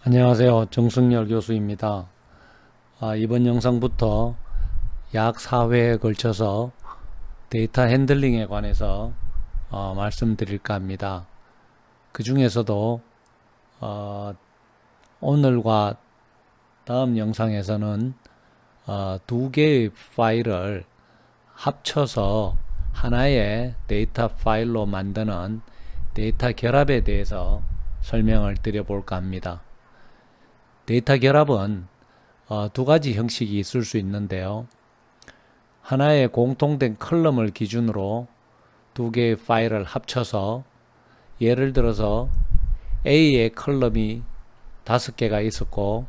안녕하세요. 정승열 교수입니다. 이번 영상부터 약 4회에 걸쳐서 데이터 핸들링에 관해서 말씀드릴까 합니다. 그 중에서도 오늘과 다음 영상에서는 두 개의 파일을 합쳐서 하나의 데이터 파일로 만드는 데이터 결합에 대해서 설명을 드려볼까 합니다. 데이터 결합은 두 가지 형식이 있을 수 있는데요. 하나의 공통된 컬럼을 기준으로 두 개의 파일을 합쳐서, 예를 들어서 A의 컬럼이 5개가 있었고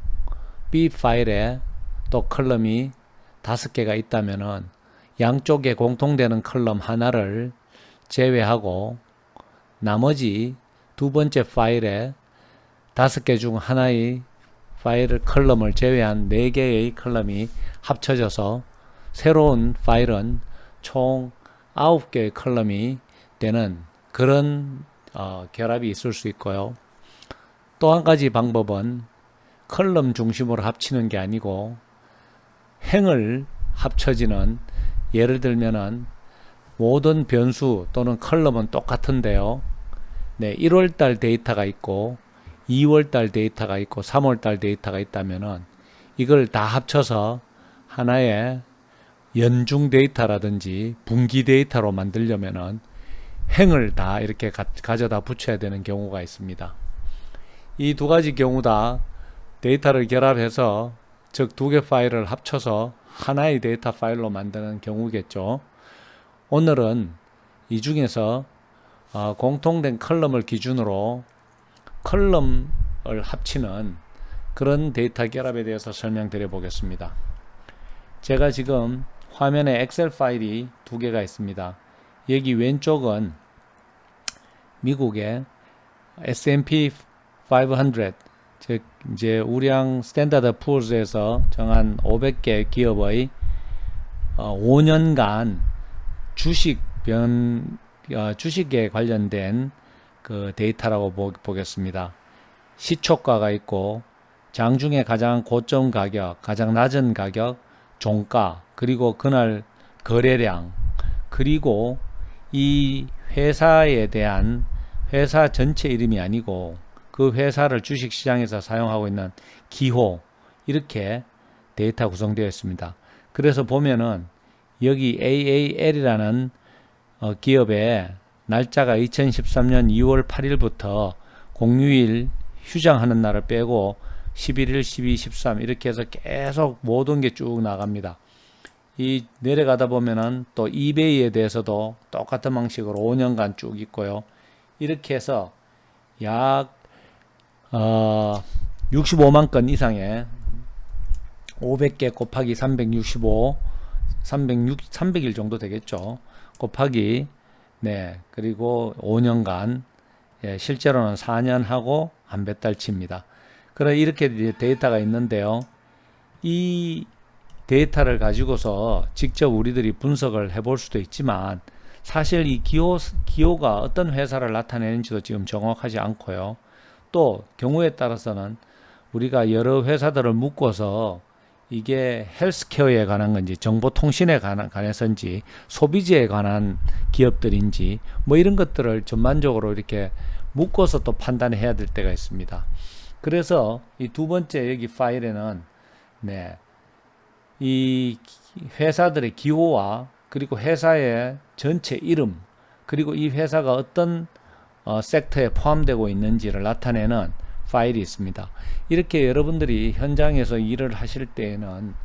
B 파일에 또 컬럼이 5개가 있다면은 양쪽에 공통되는 컬럼 하나를 제외하고 나머지 두 번째 파일에 5개 중 하나의 파일 컬럼을 제외한 4개의 컬럼이 합쳐져서 새로운 파일은 총 9개의 컬럼이 되는 그런 결합이 있을 수 있고요. 또 한 가지 방법은 컬럼 중심으로 합치는 게 아니고 행을 합쳐지는, 예를 들면은 모든 변수 또는 컬럼은 똑같은데요. 1월달 데이터가 있고 2월달 데이터가 있고 3월달 데이터가 있다면은 이걸 다 합쳐서 하나의 연중 데이터라든지 분기 데이터로 만들려면은 행을 다 이렇게 가져다 붙여야 되는 경우가 있습니다. 이 두 가지 경우 다 데이터를 결합해서, 즉 두 개 파일을 합쳐서 하나의 데이터 파일로 만드는 경우겠죠. 오늘은 이 중에서 공통된 컬럼을 기준으로 컬럼을 합치는 그런 데이터 결합에 대해서 설명드려 보겠습니다. 제가 지금 화면에 엑셀 파일이 두 개가 있습니다. 여기 왼쪽은 미국의 S&P 500, 즉 이제 우량 스탠다드 푸어스에서 정한 500개 기업의 5년간 주식에 관련된 그 데이터라고 보겠습니다. 시초가가 있고 장중에 가장 고점 가격, 가장 낮은 가격, 종가, 그리고 그날 거래량, 그리고 이 회사에 대한, 회사 전체 이름이 아니고 그 회사를 주식시장에서 사용하고 있는 기호, 이렇게 데이터 구성되어 있습니다. 그래서 보면은 여기 AAL이라는 기업의 날짜가 2013년 2월 8일부터 공휴일 휴장하는 날을 빼고 11일, 12, 13 이렇게 해서 계속 모든 게 쭉 나갑니다. 이 내려가다 보면은 또 이베이에 대해서도 똑같은 방식으로 5년간 쭉 있고요. 이렇게 해서 약 65만 건 이상의 500개 곱하기 365, 300일 정도 되겠죠. 곱하기, 그리고 5년간, 실제로는 4년 하고 한 몇 달 칩니다. 그래, 이렇게 데이터가 있는데요. 이 데이터를 가지고서 직접 우리들이 분석을 해볼 수도 있지만, 사실 이 기호가 어떤 회사를 나타내는지도 지금 정확하지 않고요. 또 경우에 따라서는 우리가 여러 회사들을 묶어서 이게 헬스케어에 관한 건지 정보통신에 관해서인지 소비재에 관한 기업들인지 뭐 이런 것들을 전반적으로 이렇게 묶어서 또 판단해야 될 때가 있습니다. 그래서 이 두 번째 여기 파일에는 이 회사들의 기호와 그리고 회사의 전체 이름, 그리고 이 회사가 어떤 섹터에 포함되고 있는지를 나타내는 파일이 있습니다. 이렇게 여러분들이 현장에서 일을 하실 때에는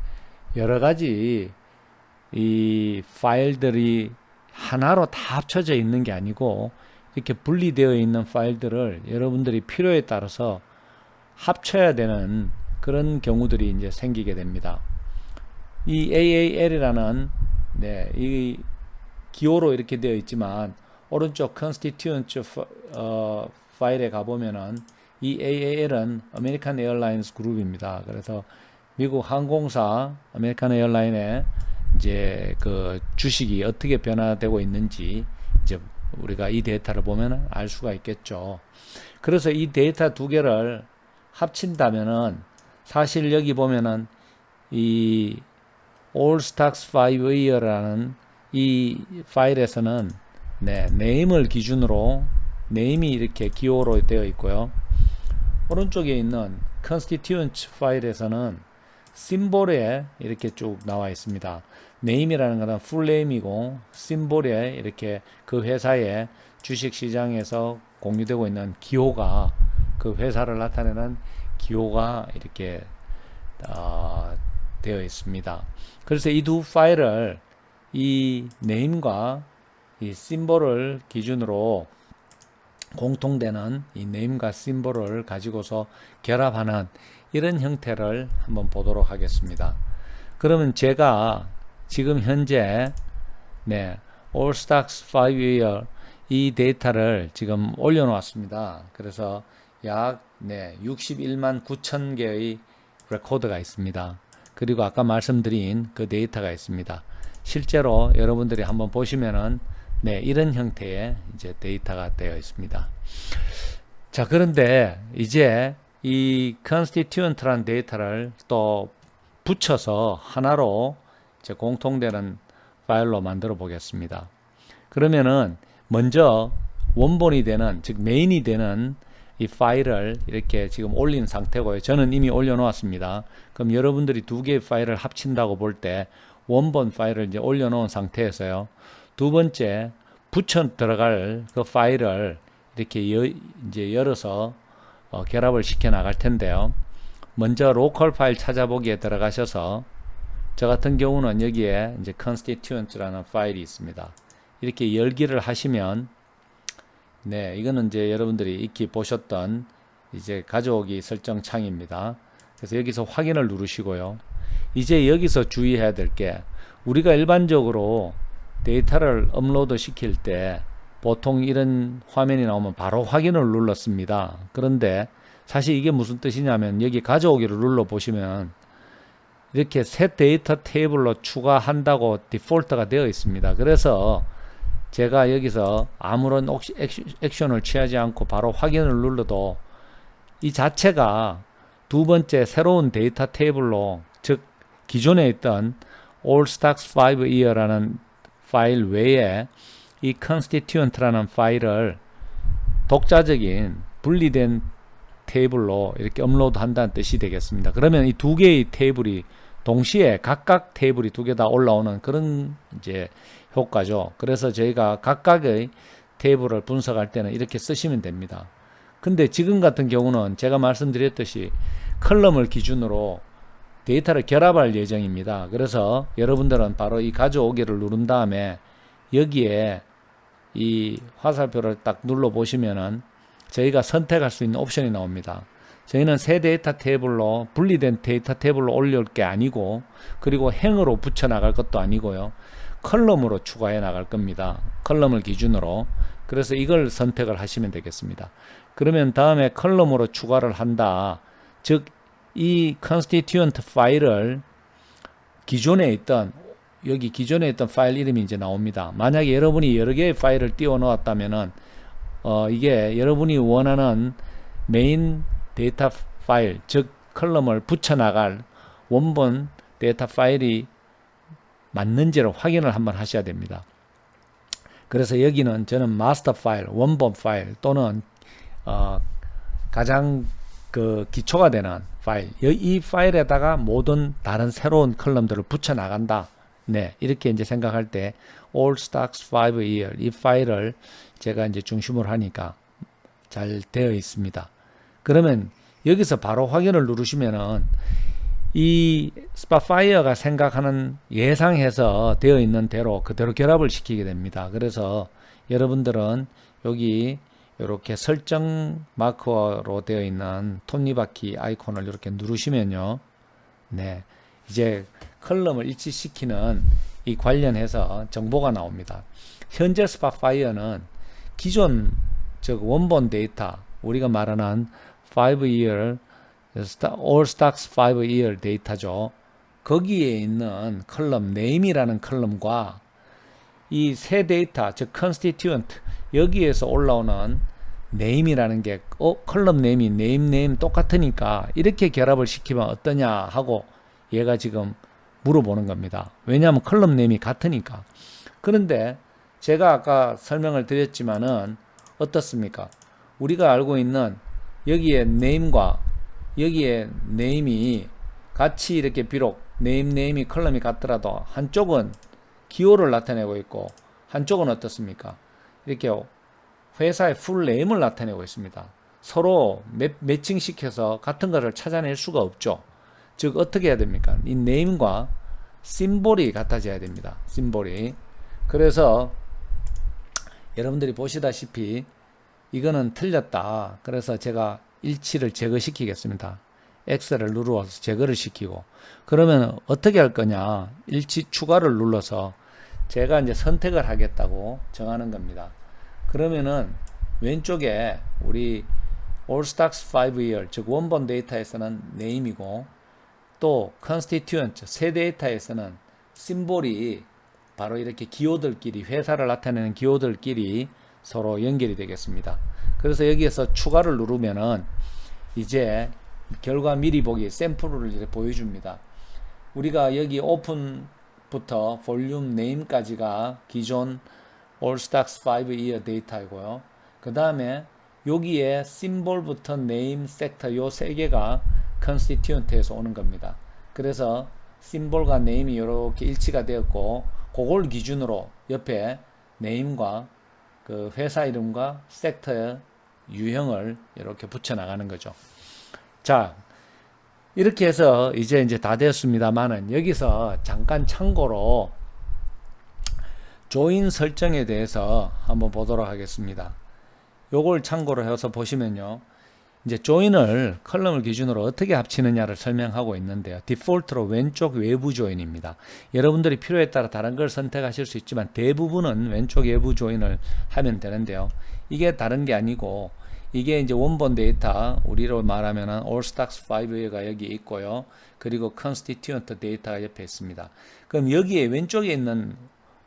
여러 가지 이 파일들이 하나로 다 합쳐져 있는 게 아니고 이렇게 분리되어 있는 파일들을 여러분들이 필요에 따라서 합쳐야 되는 그런 경우들이 이제 생기게 됩니다. 이 AAL이라는 이 기호로 이렇게 되어 있지만 오른쪽 constituent 파일에 가보면은 이 AAL은 아메리칸 에어라인스 그룹입니다. 그래서 미국 항공사 아메리칸 에어라인의 이제 그 주식이 어떻게 변화되고 있는지 이제 우리가 이 데이터를 보면 알 수가 있겠죠. 그래서 이 데이터 두 개를 합친다면은 사실 여기 보면은 이 all stocks 5year라는 이 파일에서는 네, 네임을 기준으로 네임이 이렇게 기호로 되어 있고요. 오른쪽에 있는 constituent 파일에서는 심볼에 이렇게 쭉 나와 있습니다. 네임이라는 것은 풀네임이고 심볼에 이렇게 그 회사의 주식시장에서 공유되고 있는 기호가 그 회사를 나타내는 기호가 이렇게 되어 있습니다. 그래서 이 두 파일을 이 네임과 이 심볼을 기준으로 공통되는 이 네임과 심볼을 가지고서 결합하는 이런 형태를 한번 보도록 하겠습니다. 그러면 제가 지금 현재 네, All Stocks 5-year 이 데이터를 지금 올려놓았습니다. 그래서 약 61만 9천 개의 레코드가 있습니다. 그리고 아까 말씀드린 그 데이터가 있습니다. 실제로 여러분들이 한번 보시면은 이런 형태의 이제 데이터가 되어 있습니다. 자, 그런데 이제 이 constituent라는 데이터를 또 붙여서 하나로 이제 공통되는 파일로 만들어 보겠습니다. 그러면은 먼저 원본이 되는, 즉 메인이 되는 이 파일을 이렇게 지금 올린 상태고요. 저는 이미 올려놓았습니다. 그럼 여러분들이 두 개의 파일을 합친다고 볼 때 원본 파일을 이제 올려놓은 상태에서요. 두 번째 붙여 들어갈 그 파일을 이렇게 이제 열어서 결합을 시켜 나갈 텐데요. 먼저 로컬 파일 찾아보기에 들어가셔서 저 같은 경우는 여기에 이제 constituent라는 파일이 있습니다. 이렇게 열기를 하시면 이거는 이제 여러분들이 익히 보셨던 이제 가져오기 설정 창입니다. 그래서 여기서 확인을 누르시고요. 이제 여기서 주의해야 될 게 우리가 일반적으로 데이터를 업로드 시킬 때 보통 이런 화면이 나오면 바로 확인을 눌렀습니다. 그런데 사실 이게 무슨 뜻이냐면 여기 가져오기를 눌러 보시면 이렇게 새 데이터 테이블로 추가한다고 디폴트가 되어 있습니다. 그래서 제가 여기서 아무런 액션을 취하지 않고 바로 확인을 눌러도 이 자체가 두 번째 새로운 데이터 테이블로, 즉 기존에 있던 All Stocks 5-year라는 파일 외에 이 constituent라는 파일을 독자적인 분리된 테이블로 이렇게 업로드 한다는 뜻이 되겠습니다. 그러면 이 두 개의 테이블이 동시에 각각 테이블이 두 개 다 올라오는 그런 이제 효과죠. 그래서 저희가 각각의 테이블을 분석할 때는 이렇게 쓰시면 됩니다. 근데 지금 같은 경우는 제가 말씀드렸듯이 컬럼을 기준으로 데이터를 결합할 예정입니다. 그래서 여러분들은 바로 이 가져오기를 누른 다음에 여기에 이 화살표를 딱 눌러 보시면은 저희가 선택할 수 있는 옵션이 나옵니다. 저희는 새 데이터 테이블로 분리된 데이터 테이블로 올릴 게 아니고, 그리고 행으로 붙여 나갈 것도 아니고요. 컬럼으로 추가해 나갈 겁니다. 컬럼을 기준으로. 그래서 이걸 선택을 하시면 되겠습니다. 그러면 다음에 컬럼으로 추가를 한다. 즉 이 constituent 파일을 기존에 있던, 여기 기존에 있던 파일 이름이 이제 나옵니다. 만약에 여러분이 여러 개의 파일을 띄워 놓았다면은 이게 여러분이 원하는 메인 데이터 파일, 즉 컬럼을 붙여 나갈 원본 데이터 파일이 맞는지를 확인을 한번 하셔야 됩니다. 그래서 여기는 저는 마스터 파일, 원본 파일 또는 가장 그 기초가 되는 파일, 이 파일에다가 모든 다른 새로운 컬럼들을 붙여 나간다. 이렇게 이제 생각할 때 All Stocks 5-year 이 파일을 제가 이제 중심으로 하니까 잘 되어 있습니다. 그러면 여기서 바로 확인을 누르시면은 이 스팟파이어가 생각하는 예상해서 되어 있는 대로 그대로 결합을 시키게 됩니다. 그래서 여러분들은 여기 이렇게 설정 마커로 되어 있는 톱니바퀴 아이콘을 이렇게 누르시면요. 이제 컬럼을 일치시키는 이 관련해서 정보가 나옵니다. 현재 스팟파이어는 기존 즉 원본 데이터, 우리가 말하는 5-year All Stocks 5-year 데이터죠. 거기에 있는 컬럼 name이라는 컬럼과 이 새 데이터, 즉 constituent, 여기에서 올라오는 네임이라는 게 컬럼 네임이 네임 똑같으니까 이렇게 결합을 시키면 어떠냐 하고 얘가 지금 물어보는 겁니다. 왜냐하면 컬럼 네임이 같으니까. 그런데 제가 아까 설명을 드렸지만은 어떻습니까? 우리가 알고 있는 여기에 네임과 여기에 네임이 같이 이렇게 비록 네임이 컬럼이 같더라도 한쪽은 기호를 나타내고 있고 한쪽은 어떻습니까? 이렇게 회사의 풀 네임을 나타내고 있습니다. 서로 매칭시켜서 같은 것을 찾아낼 수가 없죠. 즉 어떻게 해야 됩니까? 이 네임과 심볼이 같아져야 됩니다. 심볼이. 그래서 여러분들이 보시다시피 이거는 틀렸다. 그래서 제가 일치를 제거시키겠습니다. X를 누르어서 제거를 시키고 그러면 어떻게 할 거냐? 일치 추가를 눌러서 제가 이제 선택을 하겠다고 정하는 겁니다. 그러면은 왼쪽에 우리 Allstocks 5year 즉 원본 데이터에서는 네임이고 또 constituent 새 데이터에서는 심볼이 바로 이렇게 기호들끼리 회사를 나타내는 기호들끼리 서로 연결이 되겠습니다. 그래서 여기에서 추가를 누르면은 이제 결과 미리 보기 샘플을 이렇게 보여줍니다. 우리가 여기 오픈부터 볼륨 네임까지가 기존 Allstocks 5year 데이터이고요. 그 다음에 여기에 심볼부터 네임, 섹터 요 세 개가 constituent에서 오는 겁니다. 그래서 심볼과 네임이 이렇게 일치가 되었고 그걸 기준으로 옆에 네임과 그 회사 이름과 섹터의 유형을 이렇게 붙여 나가는 거죠. 자, 이렇게 해서 이제 다 되었습니다만은 여기서 잠깐 참고로 조인 설정에 대해서 한번 보도록 하겠습니다. 요걸 참고로 해서 보시면요. 이제 조인을 컬럼을 기준으로 어떻게 합치느냐를 설명하고 있는데요. 디폴트로 왼쪽 외부 조인입니다. 여러분들이 필요에 따라 다른 걸 선택하실 수 있지만 대부분은 왼쪽 외부 조인을 하면 되는데요. 이게 다른 게 아니고 이게 이제 원본 데이터 우리로 말하면은 Allstocks 5가 여기 있고요. 그리고 Constituent 데이터가 옆에 있습니다. 그럼 여기에 왼쪽에 있는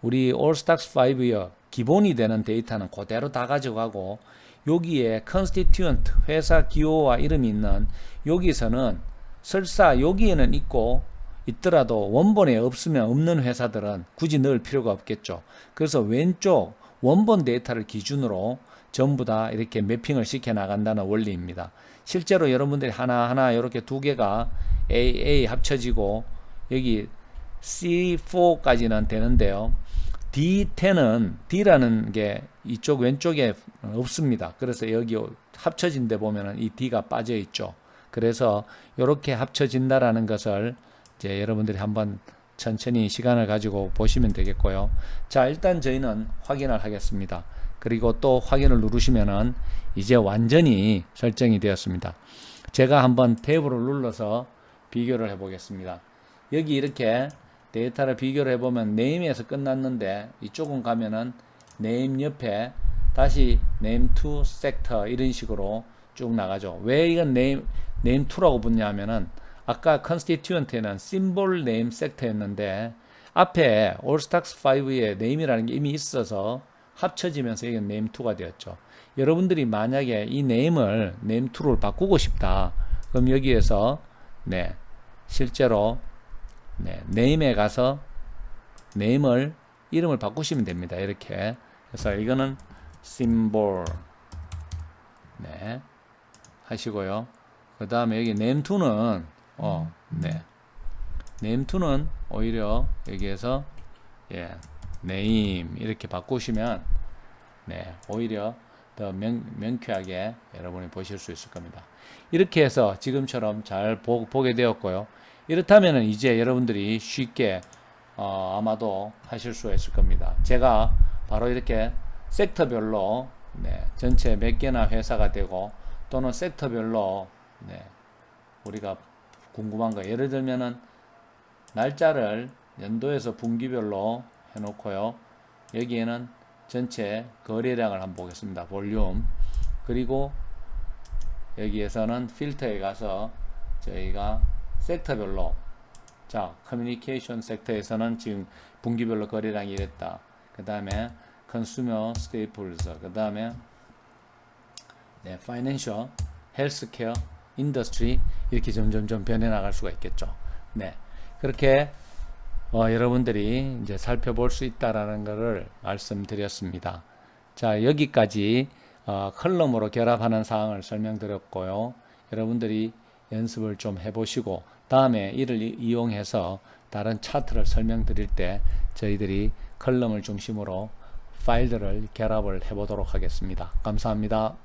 우리 Allstocks 5의 기본이 되는 데이터는 그대로 다 가져가고 여기에 constituent 회사 기호와 이름이 있는 여기서는 설사 여기에는 있더라도 원본에 없으면 없는 회사들은 굳이 넣을 필요가 없겠죠. 그래서 왼쪽 원본 데이터를 기준으로 전부 다 이렇게 매핑을 시켜 나간다는 원리입니다. 실제로 여러분들이 하나하나 이렇게 두 개가 AA 합쳐지고 여기 C4까지는 되는데요. D10은 D라는 게 이쪽 왼쪽에 없습니다. 그래서 여기 합쳐진 데 보면은 이 D가 빠져 있죠. 그래서 이렇게 합쳐진다라는 것을 이제 여러분들이 한번 천천히 시간을 가지고 보시면 되겠고요. 자, 일단 저희는 확인을 하겠습니다. 그리고 또 확인을 누르시면은 이제 완전히 설정이 되었습니다. 제가 한번 탭으로 눌러서 비교를 해 보겠습니다. 여기 이렇게 데이터를 비교를 해보면 네임에서 끝났는데 이쪽은 가면은 네임 옆에 다시 name2 sector 이런 식으로 쭉 나가죠. 왜 이건 name2라고 붙냐 하면은 아까 constituent에는 symbol name sector였는데 앞에 Allstocks 5에 name이라는 게 이미 있어서 합쳐지면서 이게 name2가 되었죠. 여러분들이 만약에 이 name을 name2로 바꾸고 싶다. 그럼 여기에서 실제로 네임에 가서 네임을 이름을 바꾸시면 됩니다. 이렇게 그래서 이거는 symbol 하시고요. 그 다음에 여기 name2는 name2는 오히려 여기에서 name 이렇게 바꾸시면 오히려 더 명쾌하게 여러분이 보실 수 있을 겁니다. 이렇게 해서 지금처럼 잘 보게 되었고요. 이렇다면 이제 여러분들이 쉽게 아마도 하실 수 있을 겁니다. 제가 바로 이렇게 섹터별로 전체 몇 개나 회사가 되고 또는 섹터별로 우리가 궁금한 거 예를 들면은 날짜를 연도에서 분기별로 해놓고요. 여기에는 전체 거래량을 한번 보겠습니다. 볼륨. 그리고 여기에서는 필터에 가서 저희가 섹터별로 커뮤니케이션 섹터에서는 지금 분기별로 거래량이 이랬다. 그 다음에 컨슈머 스테이플스, 그 다음에 네, 파이낸셜, 헬스케어, 인더스트리 이렇게 점점점 변해 나갈 수가 있겠죠. 네, 그렇게 여러분들이 이제 살펴볼 수 있다라는 것을 말씀드렸습니다. 자, 여기까지 컬럼으로 결합하는 사항을 설명드렸고요. 여러분들이 연습을 좀 해보시고 다음에 이를 이용해서 다른 차트를 설명드릴 때 저희들이 컬럼을 중심으로 파일들을 결합을 해보도록 하겠습니다. 감사합니다.